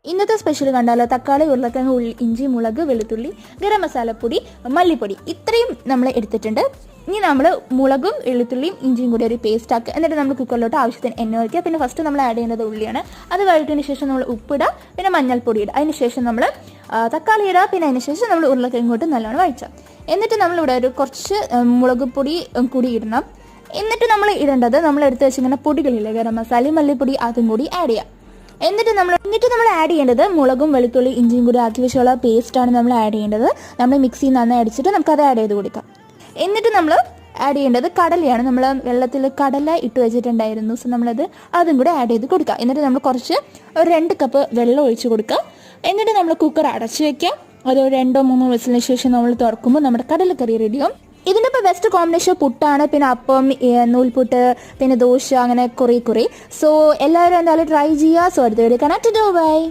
ഇന്നത്തെ സ്പെഷ്യൽ കണ്ടാലോ, തക്കാളി, ഉരുളക്കിഴങ്ങ്, ഇഞ്ചി, മുളക്, വെളുത്തുള്ളി, ഗരം മസാലപ്പൊടി, മല്ലിപ്പൊടി ഇത്രയും നമ്മൾ എടുത്തിട്ടുണ്ട്. ഇനി നമ്മൾ മുളകും വെളുത്തുള്ളിയും ഇഞ്ചിയും കൂടി ഒരു പേസ്റ്റ് ആക്കുക. എന്നിട്ട് നമ്മൾ കുക്കറിലോട്ട് ആവശ്യത്തിന് എണ്ണ ഒഴിക്കുക. പിന്നെ ഫസ്റ്റ് നമ്മൾ ആഡ് ചെയ്യുന്നത് ഉള്ളിയാണ്. അത് കഴിഞ്ഞതിന് ശേഷം നമ്മൾ ഉപ്പിടുക, പിന്നെ മഞ്ഞൾപ്പൊടി ഇടുക. അതിന് ശേഷം നമ്മൾ തക്കാളി ഇടുക. പിന്നെ അതിന് ശേഷം നമ്മൾ ഉരുളക്കിഴങ്ങോട്ട് നല്ലോണം വഴിക്കുക. എന്നിട്ട് നമ്മളിവിടെ ഒരു കുറച്ച് മുളക് പൊടി കൂടി ഇടണം. എന്നിട്ട് നമ്മൾ ഇടേണ്ടത് നമ്മൾ എടുത്ത് വെച്ചിങ്ങനെ പൊടികളില്ലേ, ഗരം മസാലയും മല്ലിപ്പൊടി, അതും കൂടി ആഡ് ചെയ്യുക. എന്നിട്ട് നമ്മൾ ആഡ് ചെയ്യേണ്ടത് മുളകും വെളുത്തുള്ളി ഇഞ്ചിയും കൂടി ആക്കി വെച്ചുള്ള പേസ്റ്റാണ് നമ്മൾ ആഡ് ചെയ്യേണ്ടത്. നമ്മൾ മിക്സിയിൽ നന്നായി അടിച്ചിട്ട് നമുക്കത് ആഡ് ചെയ്ത് കൊടുക്കാം. എന്നിട്ട് നമ്മൾ ആഡ് ചെയ്യേണ്ടത് കടലയാണ്. നമ്മൾ വെള്ളത്തിൽ കടല ഇട്ട് വെച്ചിട്ടുണ്ടായിരുന്നു. സോ അതും കൂടെ ആഡ് ചെയ്ത് കൊടുക്കുക. എന്നിട്ട് നമ്മൾ കുറച്ച് 2 കപ്പ് വെള്ളം ഒഴിച്ച് കൊടുക്കുക. എന്നിട്ട് നമ്മൾ കുക്കർ അടച്ച് വെക്കാം. ഒരു 2-3 വിസിലിന് ശേഷം നമ്മൾ തുറക്കുമ്പോൾ നമ്മുടെ കടലക്കറി റെഡിയാവും. ഇതിൻ്റെ ഇപ്പോൾ ബെസ്റ്റ് കോമ്പിനേഷൻ പുട്ടാണ്. പിന്നെ അപ്പം, നൂൽപുട്ട്, പിന്നെ ദോശ, അങ്ങനെ കുറേ. സോ എല്ലാവരും എന്തായാലും ട്രൈ ചെയ്യുക. സോ അടുത്ത വീഡിയോ കാണാം. ബൈ.